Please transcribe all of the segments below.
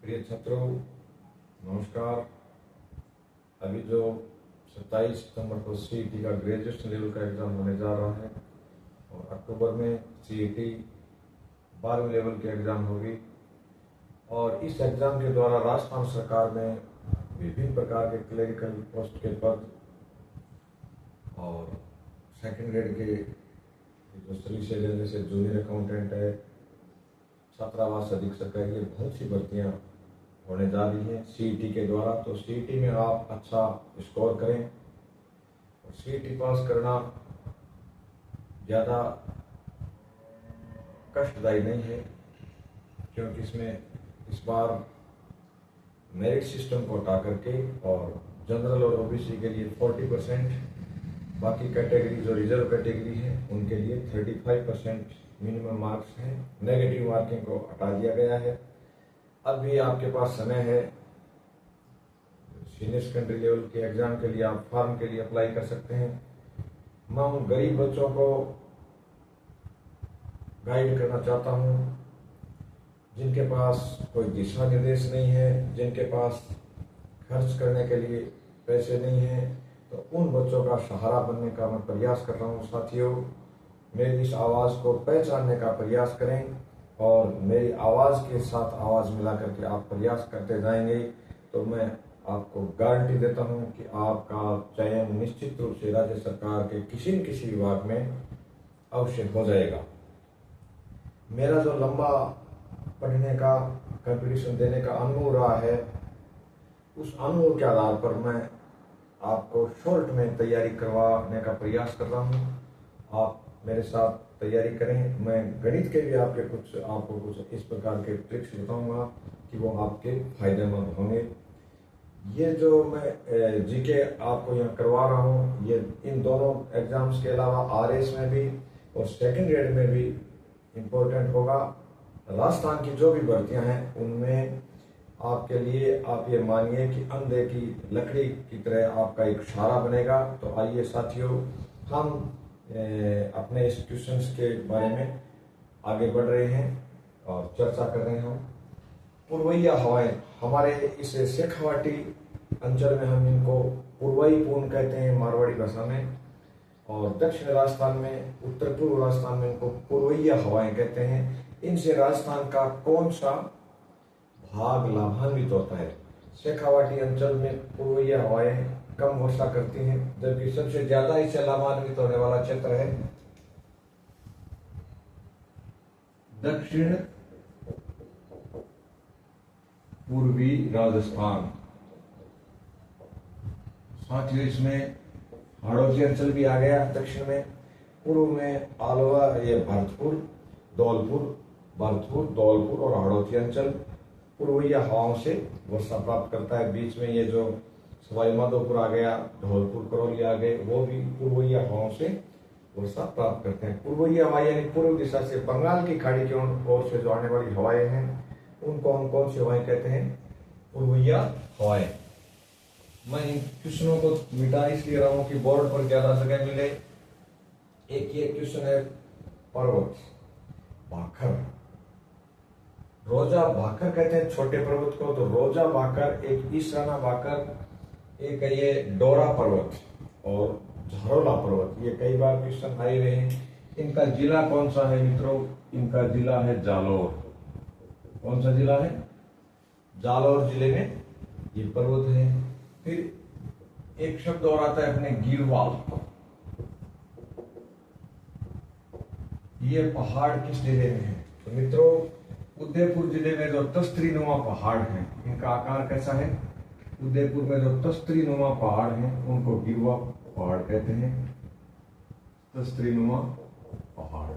प्रिय छात्रों, नमस्कार। अभी जो 27 सितंबर को सीईटी का ग्रेजुएशन लेवल का एग्ज़ाम होने जा रहा है और अक्टूबर में सीईटी 12वीं लेवल की एग्ज़ाम होगी। और इस एग्ज़ाम के द्वारा राजस्थान सरकार में विभिन्न प्रकार के क्लरिकल पोस्ट के पद और सेकेंड ग्रेड के जो सोलिसिटर जैसे जूनियर अकाउंटेंट है, छात्रावास अधीक्षक है, ये बहुत सी भर्तियाँ होने जा रही हैं सीईटी के द्वारा। तो सीईटी में आप अच्छा स्कोर करें और सीईटी पास करना ज़्यादा कष्टदायी नहीं है, क्योंकि इसमें इस बार मेरिट सिस्टम को हटा करके और जनरल और ओबीसी के लिए 40%, बाकी कैटेगरी जो रिजर्व कैटेगरी है उनके लिए 35% मिनिमम मार्क्स हैं। नेगेटिव मार्किंग को हटा दिया गया है। अब भी आपके पास समय है। सीनियर सेकेंडरी लेवल के एग्जाम के लिए आप फॉर्म के लिए अप्लाई कर सकते हैं। मैं उन गरीब बच्चों को गाइड करना चाहता हूं जिनके पास कोई दिशा निर्देश नहीं है, जिनके पास खर्च करने के लिए पैसे नहीं है, तो उन बच्चों का सहारा बनने का मैं प्रयास कर रहा हूं। साथियों, मेरी इस आवाज़ को पहचानने का प्रयास करें और मेरी आवाज़ के साथ आवाज़ मिला करके आप प्रयास करते जाएंगे तो मैं आपको गारंटी देता हूं कि आपका चयन निश्चित रूप से राज्य सरकार के किसी न किसी विभाग में अवश्य हो जाएगा। मेरा जो लंबा पढ़ने का, कंपटीशन देने का अनुभव रहा है, उस अनुभव के आधार पर मैं आपको शॉर्ट में तैयारी करवाने का प्रयास कर रहा हूँ। आप मेरे साथ तैयारी करें। मैं गणित के भी आपको कुछ इस प्रकार के ट्रिक्स बताऊंगा कि वो आपके फायदेमंद होंगे। ये जो मैं जीके आपको यहाँ करवा रहा हूँ, ये इन दोनों एग्जाम्स के अलावा आरएस में भी और सेकंड ग्रेड में भी इम्पोर्टेंट होगा। राजस्थान की जो भी भर्तियां हैं उनमें आपके लिए आप ये मानिए कि अंधे की लकड़ी की तरह आपका एक सहारा बनेगा। तो आइए साथियों, हम अपने इस क्वेश्चंस के बारे में आगे बढ़ रहे हैं और चर्चा कर रहे हैं। पूर्वैया हवाएं, हमारे इस शेखावाटी अंचल में हम इनको पूर्वई पून कहते हैं मारवाड़ी भाषा में, और दक्षिण राजस्थान में, उत्तर पूर्व राजस्थान में इनको पूर्वैया हवाएं कहते हैं। इनसे राजस्थान का कौन सा भाग लाभान्वित होता है? शेखावाटी अंचल में पूर्वैया हवाएं कम वर्षा करती हैं, जबकि सबसे ज्यादा इससे लाभान्वित होने वाला क्षेत्र है दक्षिण पूर्वी राजस्थान। साथियों, इसमें हाड़ौती अंचल भी आ गया दक्षिण में। पूर्व में आलवा, ये भरतपुर, धौलपुर और हाड़ौती अंचल पूर्वैया हवाओं से वर्षा प्राप्त करता है। बीच में ये जो सवाई माधोपुर आ गया, धौलपुर, करौली आ गए, वो भी पूर्वैया हवाओं से वर्षा प्राप्त करते हैं। पूर्वैया हवाएं यानी पूर्व दिशा से बंगाल की खाड़ी की ओर से जो आने वाली हवाएं हैं उनको हम कौन सी हवाएं कहते हैं? पूर्वैया हवाएं। मैं इन क्वेश्चनों को मिटा इसलिए रहा हूं कि बोर्ड पर ज्यादा जगह मिले। एक ये क्वेश्चन है पर्वत भाखर। रोजा भाकर कहते हैं छोटे पर्वत को। तो रोजा भाकर, एक ईशाना भाकर, एक है ये डोरा पर्वत और झरोला पर्वत, ये कई बार क्वेश्चन आए हुए हैं। इनका जिला कौन सा है मित्रों? इनका जिला है जालोर। कौन सा जिला है? जालोर जिले में ये पर्वत है। फिर एक शब्द और आता है अपने गीरवाल। ये पहाड़ किस जिले में है? तो मित्रों, उदयपुर जिले में जो तस्त्रीनुमा पहाड़ हैं, इनका आकार कैसा है? उदयपुर में जो तस्त्रीनुमा पहाड़ हैं उनको गिरवा पहाड़ कहते हैं। तस्त्रीनुमा पहाड़।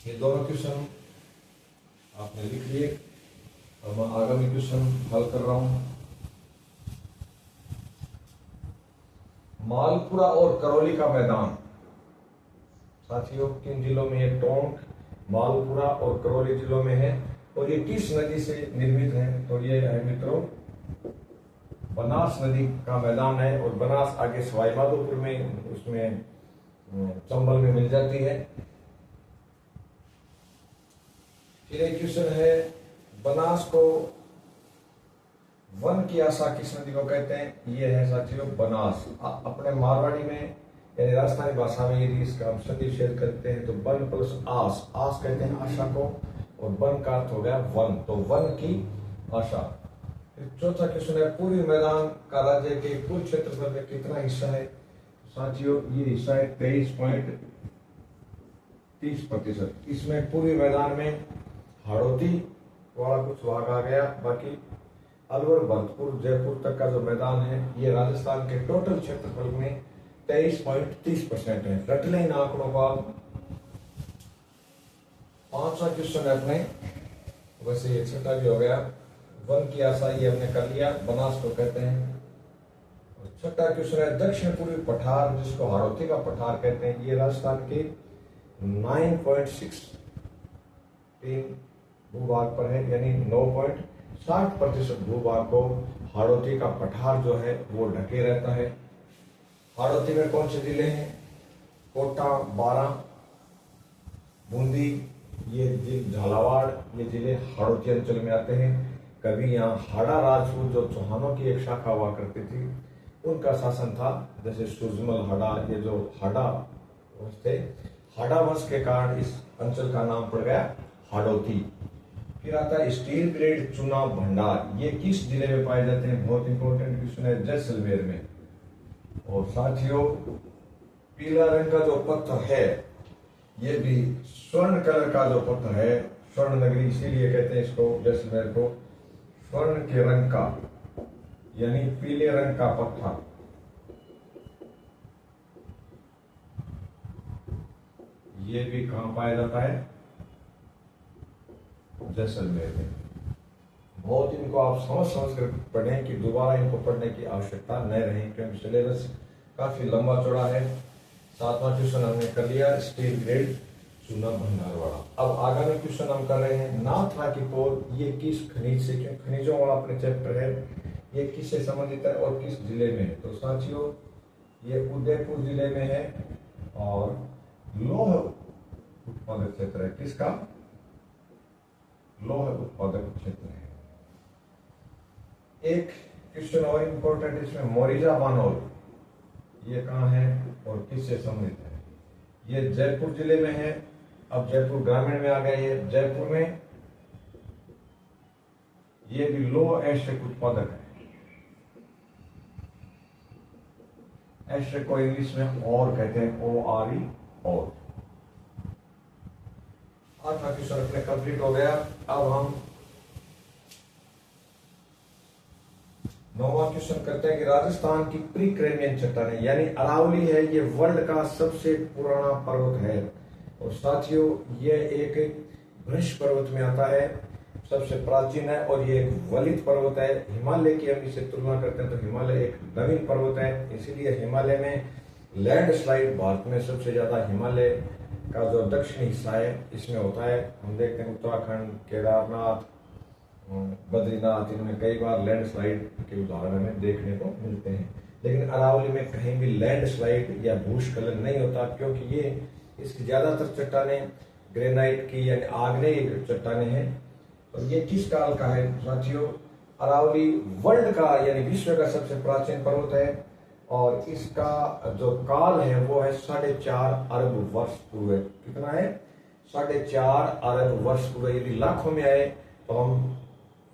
ये दोनों क्वेश्चन आपने लिख लिए और मैं आगामी क्वेश्चन हल कर रहा हूं। मालपुरा और करौली का मैदान, साथियों किन जिलों में? ये टोंक, मालपुरा और करौली जिलों में है। और ये किस नदी से निर्मित है? तो ये है मित्रों बनास नदी का मैदान है। और बनास आगे सवाई माधोपुर में, उसमें चंबल में मिल जाती है। फिर एक क्वेश्चन है, बनास को वन की आशा किस नदी को कहते हैं? ये है साथियों बनास। अपने मारवाड़ी में यानी राजस्थानी भाषा में यदि इसका हम संधि छेद करते हैं तो वन प्लस आस, आस कहते हैं आशा को, और वन का अर्थ हो गया वन, तो वन की आशा। फिर चौथा क्वेश्चन है, पूर्वी मैदान का राज्य के कुल क्षेत्रफल में कितना हिस्सा है? साथियों ये हिस्सा है 23.30%। इसमें पूर्वी मैदान में हाड़ौती वाला कुछ भाग आ गया, बाकी अलवर भरतपुर जयपुर तक का जो मैदान है ये राजस्थान के टोटल क्षेत्रफल में 23.30% है। रट लें इन आंकड़ों को आप। पांचवा क्वेश्चन है अपने, वैसे ये छठा भी हो गया, वन की आशा ये हमने कर लिया, बनास को कहते हैं। छठा क्वेश्चन है, दक्षिण पूर्वी पठार जिसको हाड़ौती का पठार कहते हैं, ये राजस्थान के 9.63 भूभाग पर है, यानी 9.60% भूभाग को हाड़ौती का पठार जो है वो ढके रहता है। हाड़ौती में कौन से जिले हैं? कोटा, बारां, बूंदी, ये झालावाड़, ये जिले हाड़ौती अंचल में आते हैं। कभी यहाँ हाड़ा राजपूत जो चौहानों की एक शाखा हुआ करती थी उनका शासन था, जैसे सुजमल हाड़ा, ये जो हाड़ा थे, हाड़ा वंश के कारण इस अंचल का नाम पड़ गया हाड़ौती। फिर आता है स्टील ग्रेड चुना भंडार, ये किस जिले में पाए जाते हैं? बहुत इंपॉर्टेंट क्वेश्चन है, जैसलमेर में। और साथियों पीला रंग का जो पत्थर है ये भी स्वर्ण कलर का जो पत्थर है, स्वर्ण नगरी इसीलिए कहते हैं इसको, जैसलमेर को, स्वर्ण के रंग का यानी पीले रंग का पत्थर। ये भी कहां पाया जाता है? जैसलमेर में। बहुत इनको आप समझ कर पढ़ें कि दोबारा इनको पढ़ने की आवश्यकता न रहे, क्योंकि सिलेबस काफी लंबा चौड़ा है। सातवां क्वेश्चन हमने कर लिया, स्टील ग्रेड चूना भंडार वाला। अब आगामी क्वेश्चन हम कर रहे हैं, नाथरा की पोल ये किस खनिज से, क्यों खनिजों वाला अपने चैप्टर है, ये किससे संबंधित है और किस जिले में है? तो साथियों ये उदयपुर जिले में है और लौह उत्पादक क्षेत्र है। किसका? लौह उत्पादक क्षेत्र है। एक क्वेश्चन और इंपॉर्टेंट इसमें, मोरिजा बानोल ये कहाँ है और किससे संबंधित है? ये जयपुर जिले में है। अब जयपुर ग्रामीण में आ गया है। जयपुर में ये भी लौह एस्ट्रिक उत्पादक है। एस्ट्रिक को इंग्लिश में और कहते हैं, ORE, और। आठवां क्वेश्चन अपने कंप्लीट हो गया। अब हम नौवां क्वेश्चन करते हैं कि राजस्थान की प्री कैम्ब्रियन चट्टानें यानी अरावली है, ये वर्ल्ड का सबसे पुराना पर्वत है। और साथियों ये एक वृक्ष पर्वत में आता है, सबसे प्राचीन है, और ये एक वलित पर्वत है। हिमालय की हम इसे तुलना करते हैं तो हिमालय एक नवीन पर्वत है, इसीलिए हिमालय में लैंडस्लाइड भारत में सबसे ज्यादा हिमालय का जो दक्षिणी हिस्सा है इसमें होता है। हम देखते हैं उत्तराखंड, केदारनाथ, बद्रीनाथ, इनमें कई बार लैंडस्लाइड के उदाहरण हमें देखने को मिलते हैं। लेकिन अरावली में कहीं भी लैंडस्लाइड या भूस्खलन नहीं होता, क्योंकि ये इसकी ज्यादातर चट्टानें ग्रेनाइट की यानी आग्नेय चट्टानें हैं। और ये किस काल का है साथियों? अरावली वर्ल्ड का यानी विश्व का सबसे प्राचीन पर्वत है, और इसका जो काल है वो है 4.5 अरब वर्ष पूर्व। कितना है? 4.5 अरब वर्ष पूर्व। यदि लाखों में आए तो हम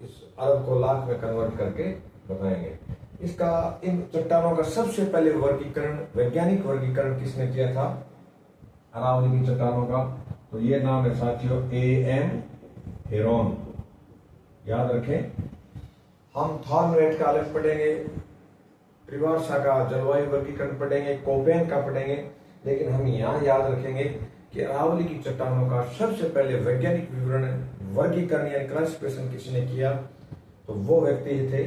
इस अरब को लाख में कन्वर्ट करके बताएंगे। इसका इन चट्टानों का सबसे पहले वर्गीकरण, वैज्ञानिक वर्गीकरण किसने किया था अरावली की चट्टानों का? तो ये नाम है साथियों AM हेरोन। याद रखें। हम थॉर्नवेट का आलेख पढ़ेंगे, त्रिवार्षा का जलवायु वर्गीकरण पढ़ेंगे, कोपेन का पढ़ेंगे, लेकिन हम यहाँ याद रखेंगे कि अरावली की चट्टानों का सबसे पहले वैज्ञानिक विवरण, वर्गीकरण यानी क्लासिफिकेशन किसने किया? तो वो व्यक्ति थे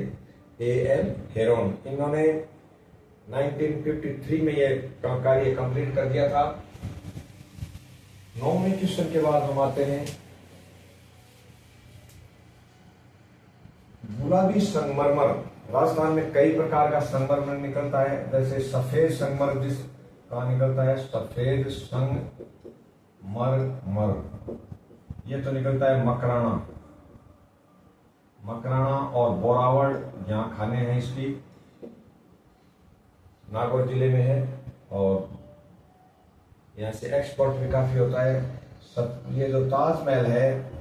AM हेरोन। इन्होंने 1953 में ये कार्य कंप्लीट कर दिया था। 9वें क्वेश्चन के बाद हम आते हैं गुलाबी संगमरमर। राजस्थान में कई प्रकार का संगमरमर निकलता है, जैसे सफेद संगमरमर जिस कहा निकलता है, सफेद संगमरमर ये तो निकलता है मकराना। मकराना और बोरावड़ यहाँ खाने हैं इसकी, नागौर जिले में है, और यहाँ से एक्सपोर्ट भी काफी होता है। सब ये जो ताजमहल है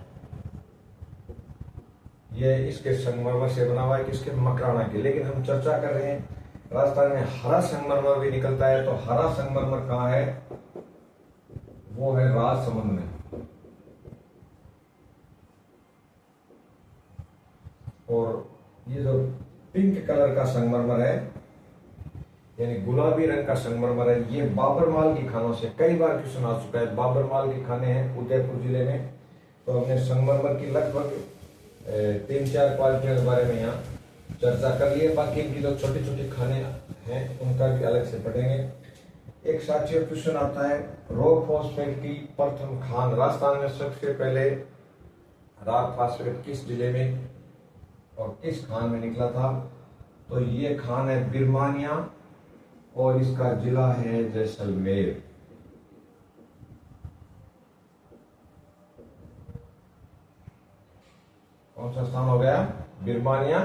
ये इसके संगमरमर से बना हुआ है, किसके, मकराना के। लेकिन हम चर्चा कर रहे हैं राजस्थान में हरा संगमरमर भी निकलता है, तो हरा संगमरमर कहाँ है, वो है राजसमंद में। और ये जो पिंक कलर का संगमरमर है, यानी गुलाबी रंग का संगमरमर है, ये बाबरमाल की खानों से कई बार क्वेश्चन आ चुका है। बाबरमाल की खाने हैं उदयपुर जिले में, तो हमने संगमरमर की लगभग 3-4 क्वालिटियों के बारे में यहाँ चर्चा कर लिए। बाकी इनकी जो छोटी छोटी खाने हैं उनका भी अलग से पढ़ेंगे। एक साथियों क्वेश्चन आता है, रॉक फॉस्फेट की प्रथम खान राजस्थान में सबसे पहले रॉक फॉस्फेट किस जिले में और किस खान में निकला था, तो ये खान है बिरमानिया और इसका जिला है जैसलमेर। कौन सा स्थान हो गया, बिरमानिया,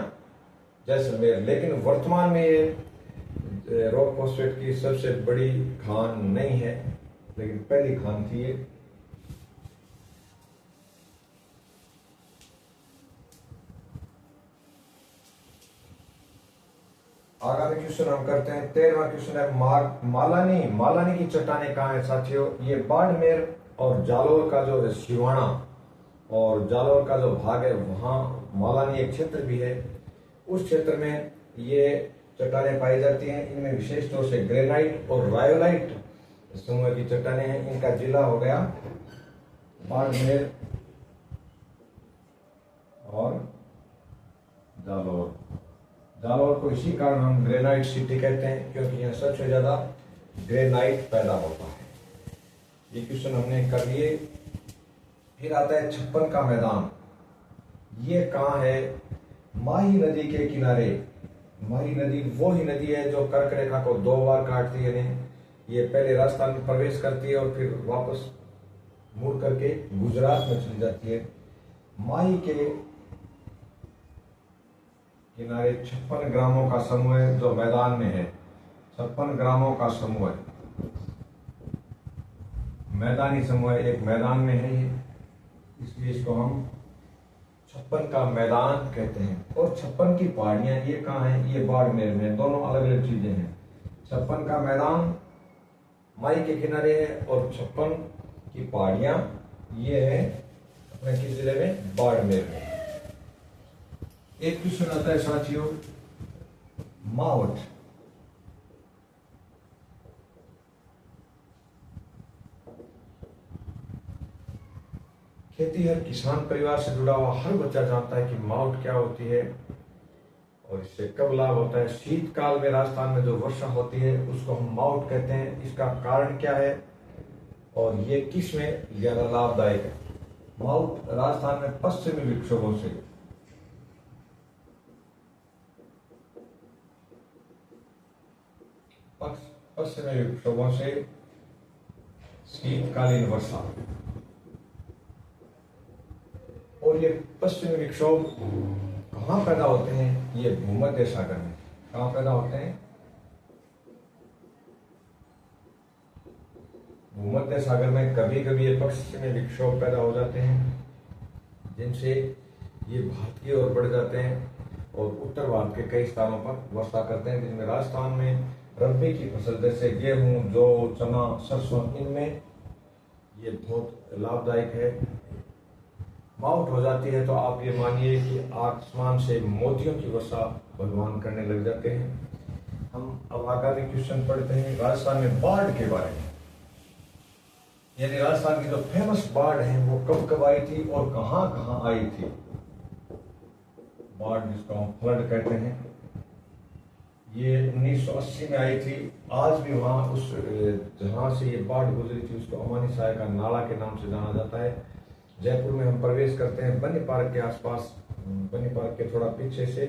जैसलमेर। लेकिन वर्तमान में ये रॉक फॉस्फेट की सबसे बड़ी खान नहीं है, लेकिन पहली खान थी ये। आगामी क्वेश्चन हम करते हैं, 13वां क्वेश्चन है मालानी की चट्टानें कहाँ है साथियों, ये बाड़मेर और जालोर का जो सिवाना और जालोर का जो भाग है वहां मालानी एक क्षेत्र भी है, उस क्षेत्र में ये चट्टानें पाई जाती हैं। इनमें विशेष तौर से ग्रेनाइट और रायोलाइट समूह की चट्टानें हैं। इनका जिला हो गया बाड़मेर और जालोर। जालोर को इसी कारण हम ग्रेनाइट सिटी कहते हैं, क्योंकि यहाँ सबसे ज्यादा ग्रेनाइट पैदा होता है। ये क्वेश्चन हमने कर लिए। फिर आता है 56 का मैदान, ये कहाँ है, माही नदी के किनारे। माही नदी वो ही नदी है जो कर्क रेखा को 2 बार काटती है। ये पहले राजस्थान में प्रवेश करती है और फिर वापस मुड़ करके गुजरात में चली जाती है। माही के किनारे 56 ग्रामों का समूह है जो मैदान में है। 56 ग्रामों का समूह है, मैदानी समूह है, एक मैदान में है ये, इसलिए इसको हम 56 का मैदान कहते हैं। और 56 की पहाड़ियां ये कहाँ है, ये बाड़मेर में। दोनों अलग अलग चीजें हैं। 56 का मैदान माई के किनारे है और 56 की पहाड़ियां ये है अपने किस जिले में, बाड़मेर में। एक क्वेश्चन आता है साथियों, मावट। खेती हर किसान परिवार से जुड़ा हुआ हर बच्चा जानता है कि मावट क्या होती है और इससे कब लाभ होता है। शीतकाल में राजस्थान में जो वर्षा होती है उसको हम मावट कहते हैं। इसका कारण क्या है और ये किस में ज्यादा लाभदायक है। मावट राजस्थान में पश्चिमी विक्षोभों से शीतकालीन वर्षा, और ये पश्चिमी विक्षोभ कहाँ पैदा होते हैं, ये भूमध्य सागर में। कहाँ पैदा होते हैं, भूमध्य सागर में। कभी कभी ये पश्चिमी विक्षोभ पैदा हो जाते हैं जिनसे ये भारत की ओर बढ़ जाते हैं और उत्तर भारत के कई स्थानों पर वर्षा करते हैं, जिनमें राजस्थान में रबी की फसल जैसे गेहूं, जौ, चना, सरसों, इनमें ये बहुत लाभदायक है। मावट हो जाती है तो आप ये मानिए कि आसमान से मोतियों की वर्षा भगवान करने लग जाते हैं। हम अब आगामी क्वेश्चन पढ़ते हैं राजस्थान में बाढ़ के बारे में। यानी राजस्थान की जो फेमस बाढ़ है वो कब कब आई थी और कहां कहां आई थी। बाढ़ जिसको हम फ्लड कहते हैं, ये 1980 में आई थी। आज भी वहां उस जहां से ये बाढ़ गुजरी थी उसको अमानी साय का नाला के नाम से जाना जाता है। जयपुर में हम प्रवेश करते हैं बनी पार्क के आसपास, बनी पार्क के थोड़ा पीछे से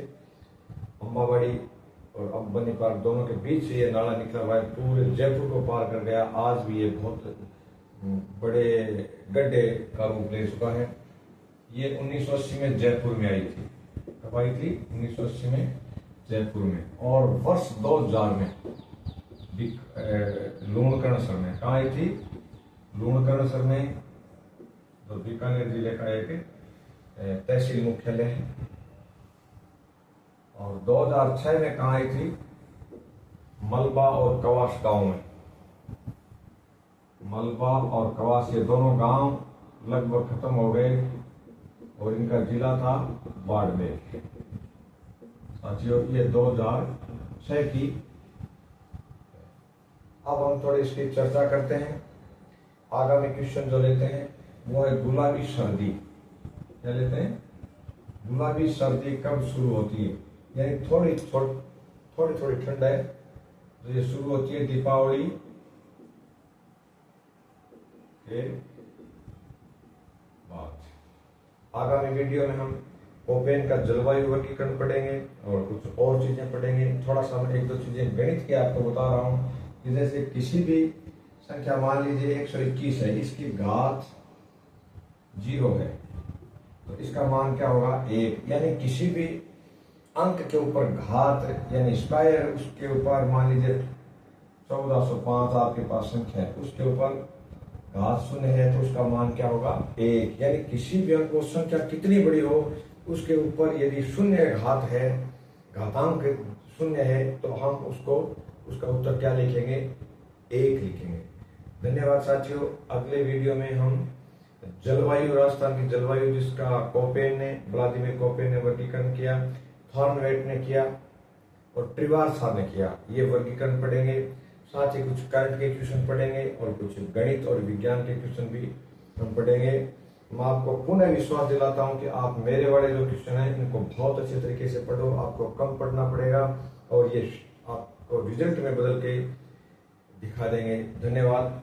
अम्बावाड़ी और अब बनी पार्क दोनों के बीच से ये नाला निकला हुआ है, पूरे जयपुर को पार कर गया। आज भी ये बहुत बड़े गड्ढे का रूप ले चुका है। ये 1980 में जयपुर में आई थी। कब आई थी? 1980 में जयपुर में। और वर्ष 2000 में लूणकरणसर में। कहाँ आई थी? लूणकरणसर में, तो बीकानेर जिले का एक तहसील मुख्यालय है। और 2006 में कहाँ आई थी? मलबा और कवास गांव में। मलबा और कवास ये दोनों गांव लगभग खत्म हो गए और इनका जिला था बाड़मेर। साथियों, ये 2006 की। अब हम थोड़ी इसकी चर्चा करते हैं। आगामी क्वेश्चन जो लेते हैं वो है गुलाबी सर्दी। क्या लेते हैं? गुलाबी सर्दी कब शुरू होती है? यानी थोड़ी थोड़ी ठंड है, तो ये शुरू होती है दीपावली के बाद। आगामी वीडियो में हम कोपेन का जलवायु वर्गीकरण पढ़ेंगे और कुछ और चीजें पढ़ेंगे। थोड़ा सा मैं एक दो चीजें गणित की आपको बता रहा हूँ कि जैसे किसी भी संख्या, मान लीजिए 121 है, इसकी घात 0 है, तो इसका मान क्या होगा? 1। यानी किसी भी अंक के ऊपर घात यानी स्क्वायर, उसके ऊपर मान लीजिए 1405 आपके पास संख्या है, उसके ऊपर घात 0 है, तो उसका मान क्या होगा? 1। यानी किसी भी अंक को संख्या कितनी बड़ी हो, उसके ऊपर यदि 0 घात है, घातांक 0 है, तो हम उसका उत्तर क्या लिखेंगे? 1 लिखेंगे। धन्यवाद साथियों। अगले वीडियो में हम जलवायु, राजस्थान की जलवायु जिसका व्लादिमीर कोपेन ने वर्गीकरण किया, थॉर्नवेट ने किया और ट्रिवार्सा ने किया, ये वर्गीकरण पढ़ेंगे। साथ ही कुछ करंट के क्वेश्चन पढ़ेंगे और कुछ गणित और विज्ञान के क्वेश्चन भी हम पढ़ेंगे। मैं आपको पुनः विश्वास दिलाता हूं कि आप मेरे वाले जो क्वेश्चन हैं इनको बहुत अच्छे तरीके से पढ़ो। आपको कम पढ़ना पड़ेगा और ये आपको रिजल्ट में बदल के दिखा देंगे। धन्यवाद।